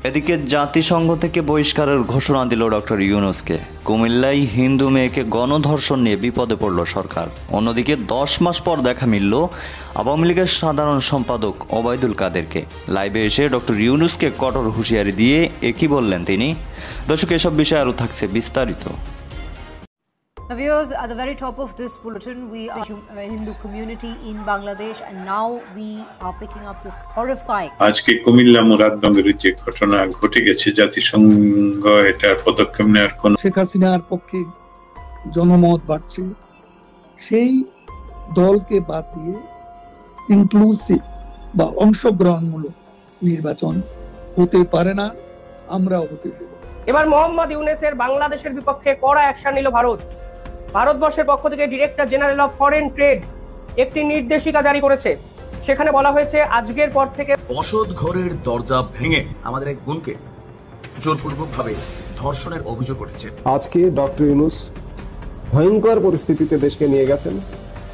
এদিকে জাতিসংঘ থেকে বহিষ্কারের ঘোষণা দিল ডক্টর ইউনূসকে। কুমিল্লায় হিন্দু মেয়েকে গণধর্ষণ নিয়ে বিপদে পড়ল সরকার। অন্যদিকে 10 মাস পর দেখা মিলল আওয়ামী লীগের সাধারণ সম্পাদক ওবায়দুল কাদেরকে। লাইভে এসে ডক্টর ইউনূসকে কঠোর হুঁশিয়ারি দিয়ে একই বললেন তিনি। দর্শক, এসব বিষয়ে আরও থাকছে বিস্তারিত। Now viewers, at the very top of this bulletin, we are a Hindu community in Bangladesh, and now we are picking up this horrifying. আজকে কুমিল্লা মুরাদনগরে যে ঘটনা ঘটে গেছে, জাতিসংঘ এটার পদক্ষেপ নেওয়ার কোন শেখ হাসিনার পক্ষে জনমত বাড়ছে, সেই দলকে বাদ দিয়ে ইনক্লুসিভ বা অংশগ্রহণমূলক নির্বাচন হতে পারে না, আমরাও হতে দেব। এবার মোহাম্মদ ইউনূসের বাংলাদেশের বিপক্ষে কড়া অ্যাকশন নিল ভারত। ভারতবর্ষের পক্ষ থেকে director general of foreign trade একটি নির্দেশিকা জারি করেছে। সেখানে বলা হয়েছে আজকের পর থেকে বসত ঘরের দরজা ভেঙে আমাদের এক বোনকে জোরপূর্বকভাবে ধর্ষণের অভিযোগ উঠেছে। আজকে ডক্টর ইউনূস ভয়ঙ্কর পরিস্থিতিতে দেশকে নিয়ে গেছেন।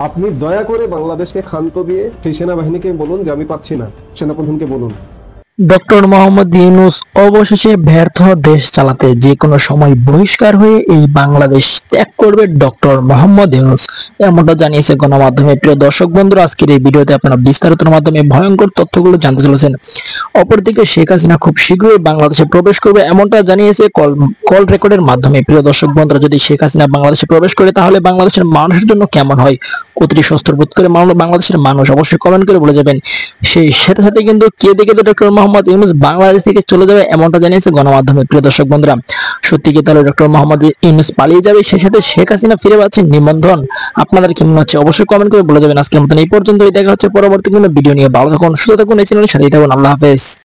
আপনি দয়া করে বাংলাদেশকে ক্ষান্ত দিয়ে সেই সেনাবাহিনীকে বলুন যে আমি পাচ্ছি না, সেনাপ্রধানকে বলুন। ডক্টর মোহাম্মদ ইউনূস অবশেষে ব্যর্থ দেশ চালাতে যে কোনো সময় বহিষ্কার হয়ে এই বাংলাদেশ ত্যাগ করবে ডক্টর মোহাম্মদ ইউনূস, এমনটা জানিয়েছে গণমাধ্যমে। প্রিয় দর্শক বন্ধুরা, আজকের এই ভিডিওতে আপনারা বিস্তারিত মাধ্যমে ভয়ঙ্কর তথ্যগুলো জানতে চলেছেন। অপরদিকে শেখ হাসিনা খুব শীঘ্রই বাংলাদেশে প্রবেশ করবে, এমনটা জানিয়েছে কল রেকর্ডের মাধ্যমে। প্রিয় দর্শক বন্ধুরা, যদি শেখ হাসিনা বাংলাদেশে প্রবেশ করে তাহলে বাংলাদেশের মানুষের জন্য কেমন হয়, কতটি স্বস্তিবোধ করে বাংলাদেশের মানুষ, অবশ্যই কমেন্ট করে বলে যাবেন। সেই সাথে সাথে কিন্তু কেঁদে কেঁদে ডক্টর মোহাম্মদ ইউনূস বাংলাদেশ থেকে চলে যাবে, এমনটা জানিয়েছে গণমাধ্যমে। প্রিয় দর্শক বন্ধুরা, সত্যি কি তাহলে ডক্টর মোহাম্মদ ইউনূস পালিয়ে যাবে, সেই সাথে শেখ হাসিনা ফিরে পাচ্ছে নিবন্ধন? আপনাদের কি মনে হচ্ছে অবশ্যই কমেন্ট করে বলে যাবেন। আজকের মতন এই পর্যন্তই, দেখা হচ্ছে পরবর্তী কোনো ভিডিও নিয়ে। ভালো থাকুন, সুস্থ থাকুন, এই চ্যানেলের সাথেই থাকুন। আল্লাহ হাফেজ।